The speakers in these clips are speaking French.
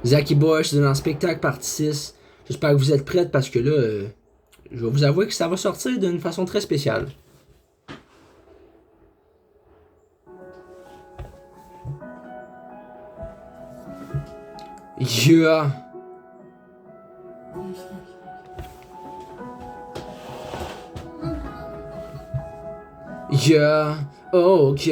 Zaki Boy, je suis dans le spectacle partie 6. J'espère que vous êtes prêts parce que là, je vais vous avouer que ça va sortir d'une façon très spéciale. Yeah! Yeah! Ok,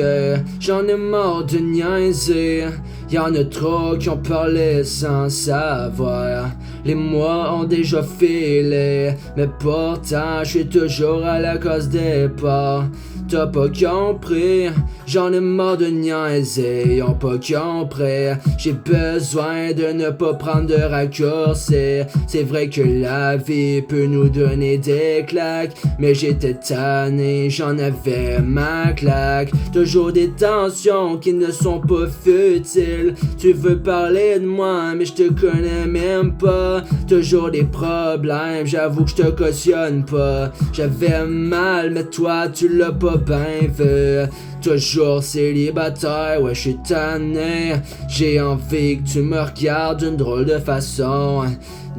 j'en ai marre de niaiser. Y'en a trop qui ont parlé sans savoir. Les mois ont déjà filé, mais pourtant je suis toujours à la case départ. T'as pas compris, j'en ai marre de niaiser. Ils ont pas compris, j'ai besoin de ne pas prendre de raccourcis. C'est vrai que la vie peut nous donner des claques, mais j'étais tanné, j'en avais ma claque. Toujours des tensions qui ne sont pas futiles. Tu veux parler de moi, mais je te connais même pas. Toujours des problèmes, j'avoue que je te cautionne pas. J'avais mal, mais toi tu l'as pas bien vu. Toujours célibataire, ouais je suis tanné. J'ai envie que tu me regardes d'une drôle de façon.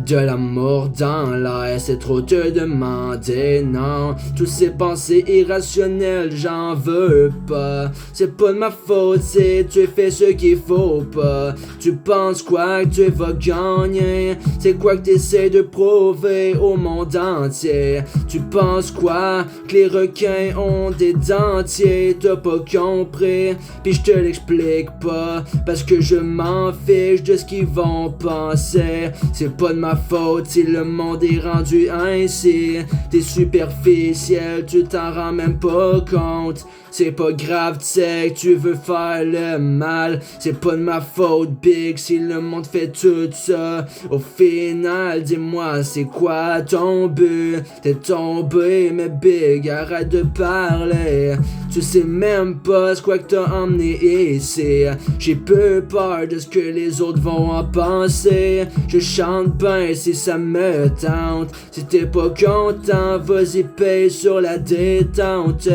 De l'amour dans l'air, c'est trop te demander, non. Toutes ces pensées irrationnelles, j'en veux pas. C'est pas de ma faute si tu fais ce qu'il faut pas. Tu penses quoi que tu vas gagner? C'est quoi que t'essaies de prouver au monde entier? Tu penses quoi? Que les requins ont des dentiers? T'as pas compris? Puis je te l'explique pas, parce que je m'en fiche de ce qu'ils vont penser. C'est pas de ma faute si le monde est rendu ainsi. T'es superficiel, tu t'en rends même pas compte. C'est pas grave, tu sais que tu veux faire le mal. C'est pas de ma faute, Big, si le monde fait tout ça. Au final, dis-moi, c'est quoi ton but? T'es tombé, mais Big, arrête de parler. Tu sais même pas ce quoi que t'as emmené ici. J'ai peu peur de ce que les autres vont en penser. Je chante bien si ça me tente. Si t'es pas content, vas-y paye sur la détente.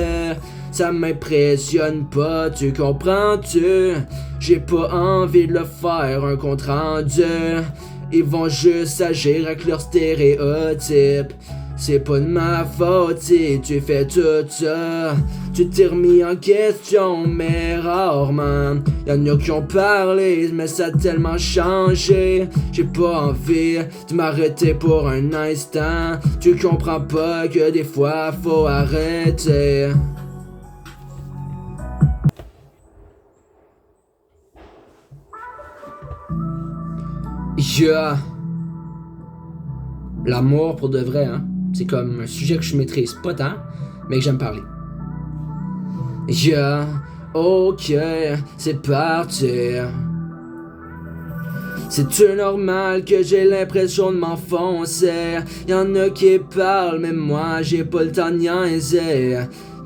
Ça m'impressionne pas, tu comprends-tu? J'ai pas envie de le faire un compte rendu. Ils vont juste agir avec leurs stéréotypes. C'est pas de ma faute si tu fais tout ça. Tu t'es remis en question, mais rarement. Y'en a qui ont parlé, mais ça a tellement changé. J'ai pas envie de m'arrêter pour un instant. Tu comprends pas que des fois faut arrêter. Yeah. L'amour pour de vrai, hein. C'est comme un sujet que je maîtrise pas tant, mais que j'aime parler. Yeah. Ok, c'est parti. C'est-tu normal que j'ai l'impression de m'enfoncer? Y'en a qui parlent, mais moi j'ai pas le temps de niaiser.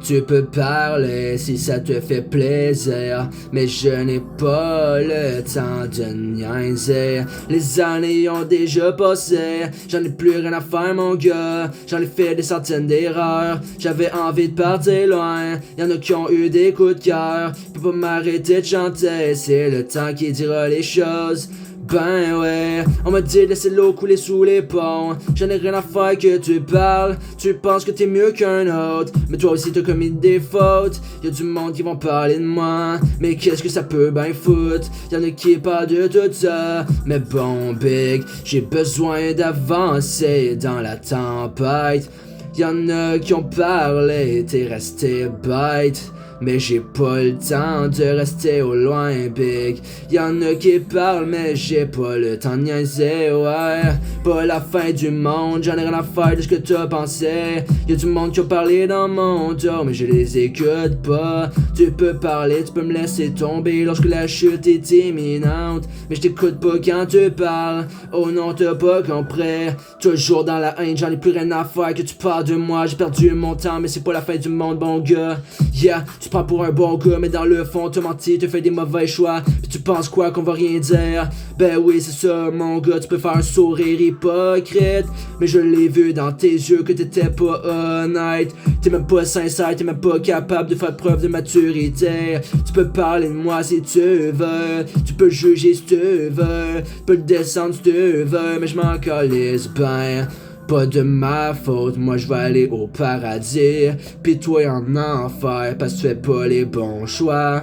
Tu peux parler si ça te fait plaisir, mais je n'ai pas le temps de niaiser. Les années ont déjà passé, j'en ai plus rien à faire mon gars. J'en ai fait des centaines d'erreurs, j'avais envie de partir loin. Y'en a qui ont eu des coups de cœur, je peux pas m'arrêter de chanter. C'est le temps qui dira les choses. Ben ouais, on m'a dit de laisser l'eau couler sous les ponts. J'en ai rien à faire que tu parles. Tu penses que t'es mieux qu'un autre, mais toi aussi t'as commis des fautes. Y'a du monde qui vont parler de moi, mais qu'est-ce que ça peut ben foutre? Y'en a qui parlent de tout ça, mais bon Big, j'ai besoin d'avancer dans la tempête. Y'en a qui ont parlé, t'es resté bête, mais j'ai pas le temps de rester au loin, Big. Y'en a qui parlent, mais j'ai pas le temps de niaiser, ouais. Pas la fin du monde, j'en ai rien à faire de ce que t'as pensé. Y'a du monde qui a parlé dans mon dos, mais je les écoute pas. Tu peux parler, tu peux me laisser tomber lorsque la chute est imminente, mais je t'écoute pas quand tu parles. Oh non, t'as pas compris. Toujours dans la haine, j'en ai plus rien à faire que tu parles de moi. J'ai perdu mon temps, mais c'est pas la fin du monde, bon gars. Yeah, Tu prends pour un bon gars, mais dans le fond, t'as menti, t'as fait des mauvais choix. Puis tu penses quoi qu'on va rien dire? Ben oui, c'est ça, mon gars, tu peux faire un sourire hypocrite. Mais je l'ai vu dans tes yeux que t'étais pas honnête. T'es même pas sincère, t'es même pas capable de faire preuve de maturité. Tu peux parler de moi si tu veux, tu peux juger si tu veux, tu peux le descendre si tu veux, mais je m'en calisse ben. Pas de ma faute, moi je vais aller au paradis, pis toi en enfer parce que tu fais pas les bons choix.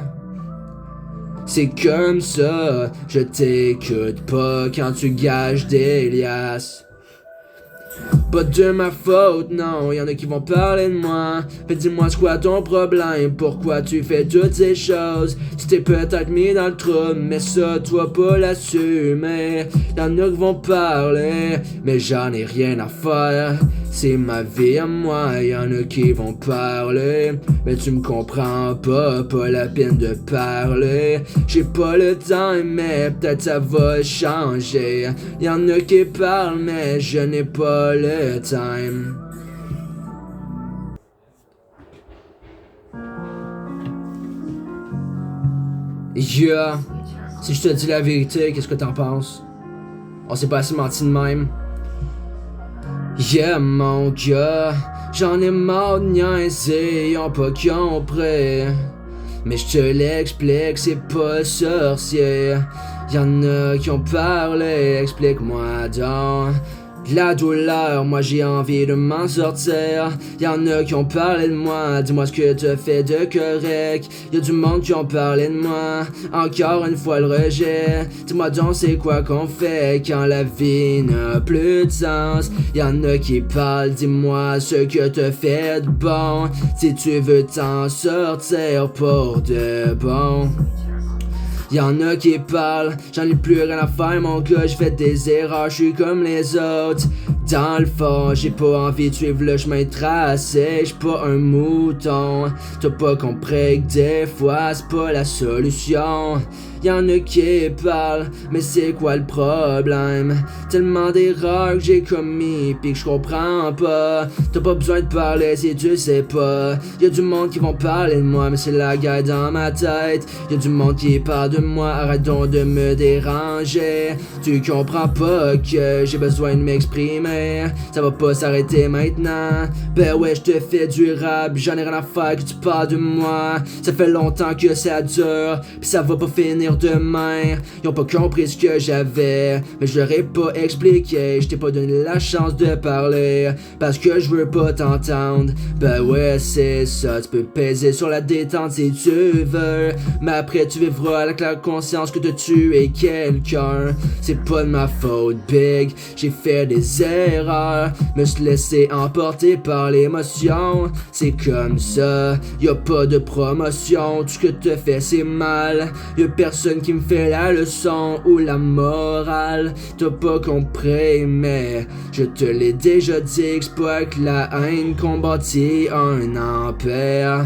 C'est comme ça, je t'écoute pas quand tu gages des liasses. Pas de ma faute, non, y'en a qui vont parler de moi. Fait dis-moi c'est quoi ton problème, pourquoi tu fais toutes ces choses. Tu t'es peut-être mis dans le trou, mais ça tu vas pas l'assumer. Y'en a qui vont parler, mais j'en ai rien à faire. C'est ma vie à moi, y'en a qui vont parler, mais tu me comprends pas la peine de parler. J'ai pas le temps, mais peut-être ça va changer. Y'en a qui parlent, mais je n'ai pas le time. Yeah, si je te dis la vérité, qu'est-ce que t'en penses? On s'est pas assez menti de même. Yeah mon gars, j'en ai marre de niaiser, ils ont pas compris. Mais je te l'explique, c'est pas sorcier. Y'en a qui ont parlé, explique-moi donc. La douleur, moi j'ai envie de m'en sortir. Y'en a qui ont parlé de moi, dis-moi ce que t'as fait de correct. Y'a du monde qui ont parlé de moi, encore une fois le rejet. Dis-moi donc c'est quoi qu'on fait quand la vie n'a plus de sens. Y'en a qui parlent, dis-moi ce que t'as fait de bon, si tu veux t'en sortir pour de bon. Y'en a qui parlent, j'en ai plus rien à faire mon gars, j'ai fait des erreurs, j'suis comme les autres. Dans le fond, j'ai pas envie de suivre le chemin tracé, j'suis pas un mouton. T'as pas compris que des fois c'est pas la solution. Y'en a qui parlent, mais c'est quoi le problème? Tellement d'erreurs que j'ai commis pis que j'comprends pas. T'as pas besoin de parler si tu sais pas. Y'a du monde qui vont parler de moi, mais c'est la guerre dans ma tête. Y'a du monde qui parle de moi, arrête donc de me déranger. Tu comprends pas que j'ai besoin de m'exprimer, ça va pas s'arrêter maintenant. Ben ouais, j'te fais du rap, j'en ai rien à faire que tu parles de moi. Ça fait longtemps que ça dure, pis ça va pas finir demain. Ils ont pas compris ce que j'avais, mais je leur ai pas expliqué. Je t'ai pas donné la chance de parler, parce que je veux pas t'entendre. Ben ouais, c'est ça, tu peux peser sur la détente si tu veux, mais après tu vivras avec la conscience que t'as tué quelqu'un. C'est pas de ma faute, big, j'ai fait des erreurs, me suis laissé emporter par l'émotion. C'est comme ça, y'a pas de promotion, tout ce que t'as fait c'est mal. Y'a personne qui me fait la leçon ou la morale. T'as pas compris, mais je te l'ai déjà dit que c'est pas que la haine qu'on bâtit un empire.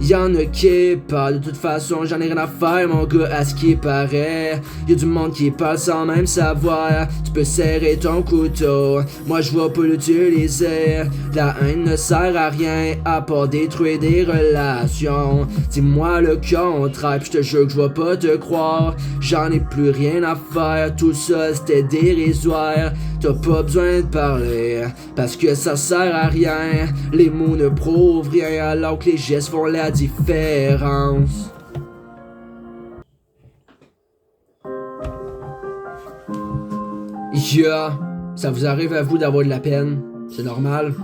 Y'en a qui parlent, de toute façon j'en ai rien à faire mon gars à ce qui paraît. Y'a du monde qui parle sans même savoir. Tu peux serrer ton couteau, moi je vais pas l'utiliser. La haine ne sert à rien à part détruire des relations. Dis-moi le contraire pis je te jure que je vais pas te croire. J'en ai plus rien à faire, tout ça c'était dérisoire. T'as pas besoin de parler, parce que ça sert à rien. Les mots ne prouvent rien alors que les gestes font la différence. Yeah, ça vous arrive à vous d'avoir de la peine, c'est normal.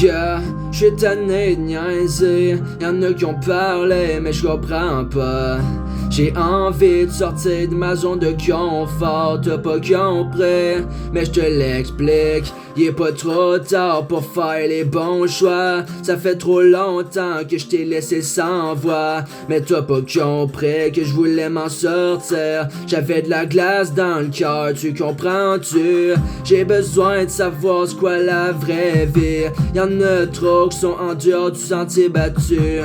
Yeah, j'suis tanné de niaiser, y'en a qui ont parlé mais je comprends pas. J'ai envie de sortir de ma zone de confort, t'as pas compris, mais je te l'explique. Il est pas trop tard pour faire les bons choix. Ça fait trop longtemps que je t'ai laissé sans voix, mais t'as pas compris que je voulais m'en sortir. J'avais de la glace dans le cœur, tu comprends-tu? J'ai besoin de savoir c'est quoi la vraie vie. Y'en a trop qui sont en dehors du sentier battu.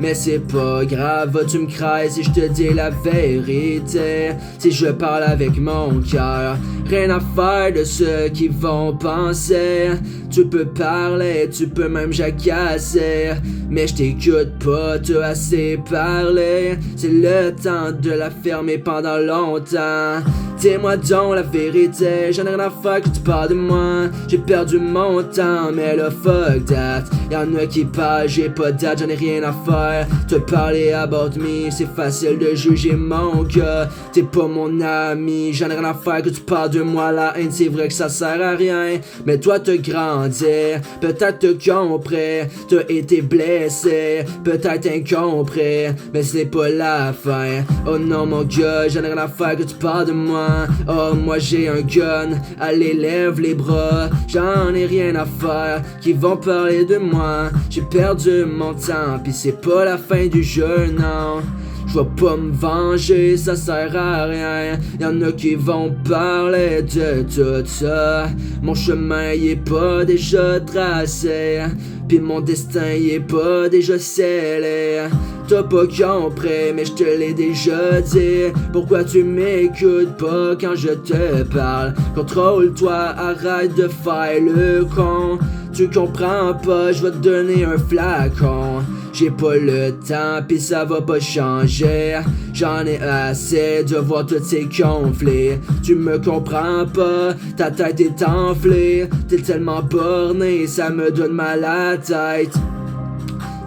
mais c'est pas grave, tu me crées si je te dis la vérité. Si je parle avec mon cœur, rien à faire de ce qu'ils vont penser. Tu peux parler, tu peux même jacasser, mais je t'écoute pas, t'as assez parlé. C'est le temps de la fermer pendant longtemps. Dis-moi donc la vérité, j'en ai rien à faire que tu parles de moi. J'ai perdu mon temps, mais là fuck that. Y'en a qui parlent, j'ai pas de date, j'en ai rien à faire. Te parler about me, c'est facile de juger mon gars. T'es pas mon ami, j'en ai rien à faire que tu parles de moi. La haine c'est vrai que ça sert à rien, mais toi t'as grandi, peut-être t'as compris. T'as été blessé, peut-être incompris, mais ce n'est pas la fin. Oh non mon gars, j'en ai rien à faire que tu parles de moi. Oh moi j'ai un gun, allez lève les bras. J'en ai rien à faire qui vont parler de moi. J'ai perdu mon temps pis c'est pas la fin du jeu non. Je vais pas me venger, ça sert à rien. Y'en a qui vont parler de tout ça. Mon chemin y est pas déjà tracé, pis mon destin y est pas déjà scellé. T'as pas compris, mais je te l'ai déjà dit. Pourquoi tu m'écoutes pas quand je te parle? Contrôle-toi, arrête de faire le con. Tu comprends pas, je vais te donner un flacon. J'ai pas le temps pis ça va pas changer. J'en ai assez de voir tous ces conflits. Tu me comprends pas, ta tête est enflée. T'es tellement borné, ça me donne mal à la tête.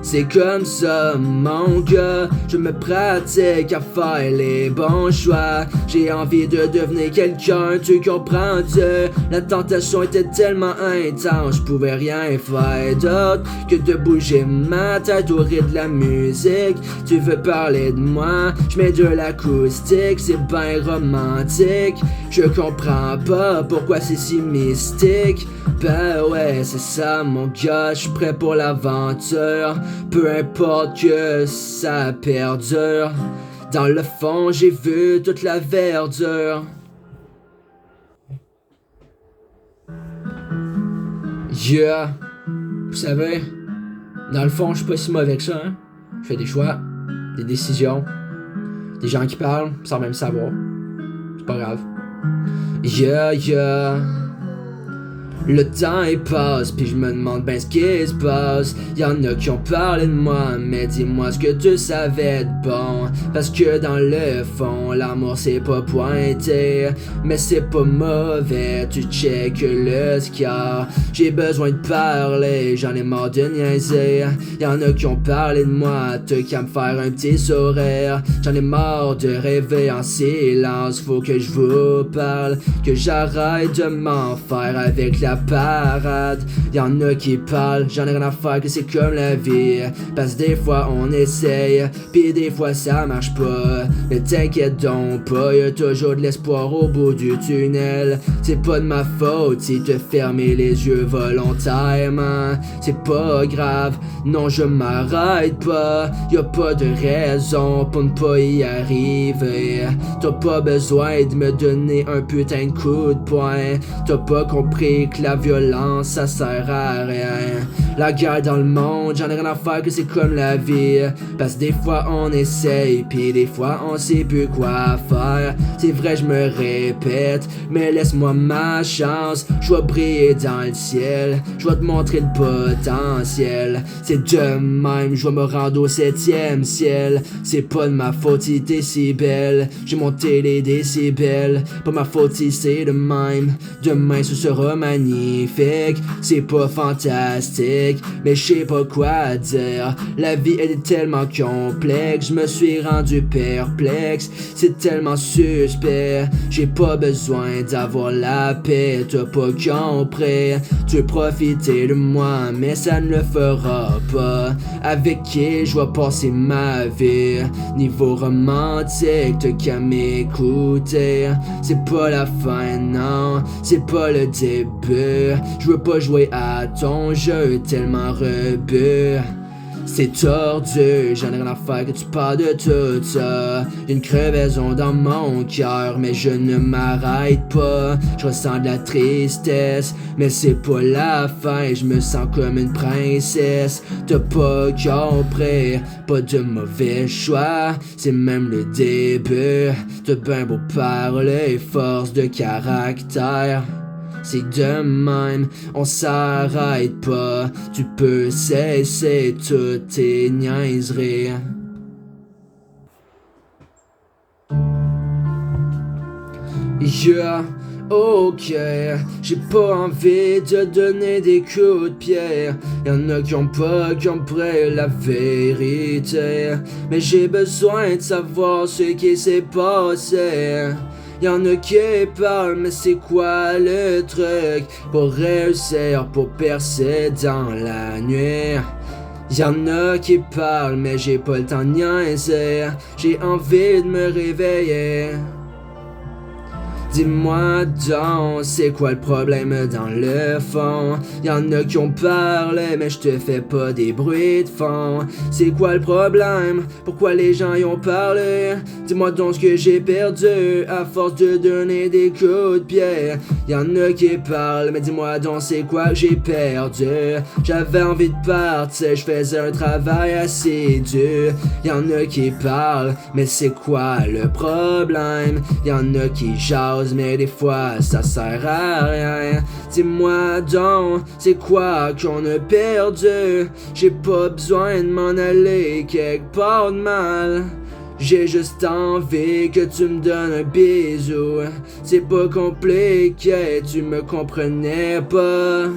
C'est comme ça mon gars, je me pratique à faire les bons choix. J'ai envie de devenir quelqu'un, tu comprends-tu? La tentation était tellement intense, je pouvais rien faire d'autre que de bouger ma tête au rythme de la musique. Tu veux parler de moi, je mets de l'acoustique, c'est ben romantique. Je comprends pas pourquoi c'est si mystique. Ben ouais, c'est ça mon gars, je suis prêt pour l'aventure. Peu importe que ça perdure. Dans le fond, j'ai vu toute la verdure. Yeah. Vous savez, dans le fond, je suis pas si mauvais que ça, hein? Je fais des choix, des décisions, des gens qui parlent sans même savoir. C'est pas grave. Yeah. Le temps il passe, puis je me demande ben ce qui se passe. Y'en a qui ont parlé de moi, mais dis-moi ce que tu savais de bon. Parce que dans le fond, l'amour c'est pas pointé, mais c'est pas mauvais, tu check le score. J'ai besoin de parler, j'en ai marre de niaiser. Y'en a qui ont parlé de moi, t'as qu'à me faire un petit sourire. J'en ai marre de rêver en silence, faut que je vous parle. Que j'arrête de m'en faire avec la parade. Y'en a qui parlent, j'en ai rien à faire que c'est comme la vie. Parce que des fois on essaye, pis des fois ça marche pas. Mais t'inquiète donc pas, y'a toujours de l'espoir au bout du tunnel. C'est pas de ma faute si te fermer les yeux volontairement. C'est pas grave, non je m'arrête pas. Y'a pas de raison pour ne pas y arriver. T'as pas besoin de me donner un putain de coup de poing. T'as pas compris que la violence ça sert à rien. La guerre dans le monde, j'en ai rien à faire que c'est comme la vie. Parce que des fois on essaye, pis des fois on sait plus quoi faire. C'est vrai je me répète, mais laisse-moi ma chance. Je vais briller dans le ciel, je vais te montrer le potentiel. C'est de même, je vais me rendre au 7e ciel. C'est pas de ma faute si t'es si belle, j'ai monté les décibels. Pas ma faute si c'est de même, demain ce sera magnifique. C'est pas fantastique, mais je sais pas quoi dire. La vie elle est tellement complexe, je me suis rendu perplexe. C'est tellement suspect, j'ai pas besoin d'avoir la paix. T'as pas compris, tu veux profiter de moi, mais ça ne le fera pas. Avec qui je vais passer ma vie? Niveau romantique, t'as qu'à m'écouter. C'est pas la fin, non, c'est pas le début. Je veux pas jouer à ton jeu tellement rebut. C'est tordu, j'en ai rien à faire que tu parles de tout ça. Une crevaison dans mon cœur, mais je ne m'arrête pas. Je ressens de la tristesse, mais c'est pas la fin. Je me sens comme une princesse. T'as pas compris, pas de mauvais choix, c'est même le début. T'as bien beau parler, force de caractère. C'est de même, on s'arrête pas. Tu peux cesser toutes tes niaiseries. Yeah, ok, j'ai pas envie de donner des coups de pied. Y'en a qui ont pas compris la vérité, mais j'ai besoin de savoir ce qui s'est passé. Y'en a qui parlent, mais c'est quoi le truc pour réussir, pour percer dans la nuit? Y'en a qui parlent, mais j'ai pas le temps de niaiser. J'ai envie de me réveiller. Dis-moi donc, c'est quoi le problème dans le fond? Y'en a qui ont parlé, mais je te fais pas des bruits de fond. C'est quoi le problème? Pourquoi les gens y ont parlé? Dis-moi donc ce que j'ai perdu à force de donner des coups de pied. Y'en a qui parlent, mais dis-moi donc c'est quoi que j'ai perdu? J'avais envie de partir, je faisais un travail assidu. Y'en a qui parlent, mais c'est quoi le problème? Y'en a qui jasent, mais des fois ça sert à rien. Dis-moi donc, c'est quoi qu'on a perdu? J'ai pas besoin de m'en aller quelque part de mal. J'ai juste envie que tu me donnes un bisou. C'est pas compliqué, tu me comprenais pas.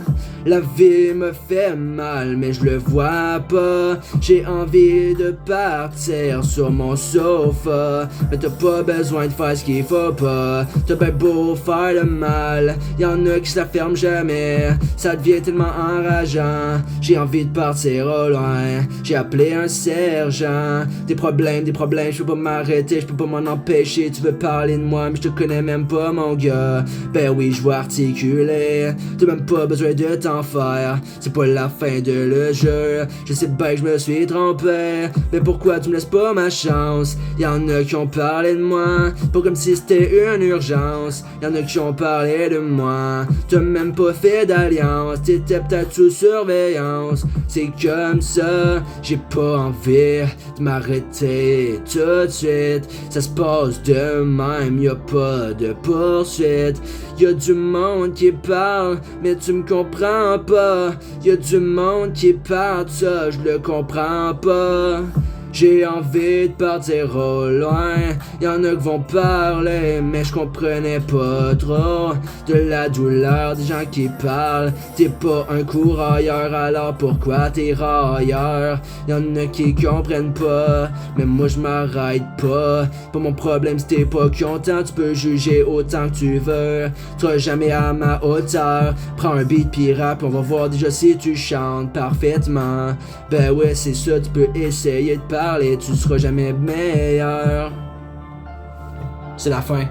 La vie me fait mal, mais je le vois pas. J'ai envie de partir sur mon sofa, mais t'as pas besoin de faire ce qu'il faut pas. T'as bien beau faire le mal, y'en a qui se la ferment jamais. Ça devient tellement enrageant. J'ai envie de partir au loin. J'ai appelé un sergent. Des problèmes, je peux pas m'arrêter, je peux pas m'en empêcher. Tu veux parler de moi, mais je te connais même pas, mon gars. Ben oui, je vois articuler. T'as même pas besoin de t'en faire. C'est pas la fin de le jeu. Je sais bien que je me suis trompé, mais pourquoi tu me laisses pas ma chance? Y'en a qui ont parlé de moi, pas comme si c'était une urgence. Y'en a qui ont parlé de moi. T'as même pas fait d'alliance, t'étais peut-être sous surveillance. C'est comme ça, j'ai pas envie de m'arrêter tout de suite. Ça se passe de même, y'a pas de poursuite. Y'a du monde qui parle, mais tu me comprends pas. Y'a du monde qui parle, ça je le comprends pas. J'ai envie de partir au loin. Y'en a qui vont parler, mais je comprenais pas trop de la douleur des gens qui parlent. T'es pas un courailleur, alors pourquoi t'es railleur? Y'en a qui comprennent pas, mais moi je m'arrête pas. Pas mon problème si t'es pas content, tu peux juger autant que tu veux. Tu seras jamais à ma hauteur. Prends un beat pis rap, on va voir déjà si tu chantes parfaitement. Ben ouais c'est ça, tu peux essayer de parler, tu seras jamais meilleur. C'est la fin.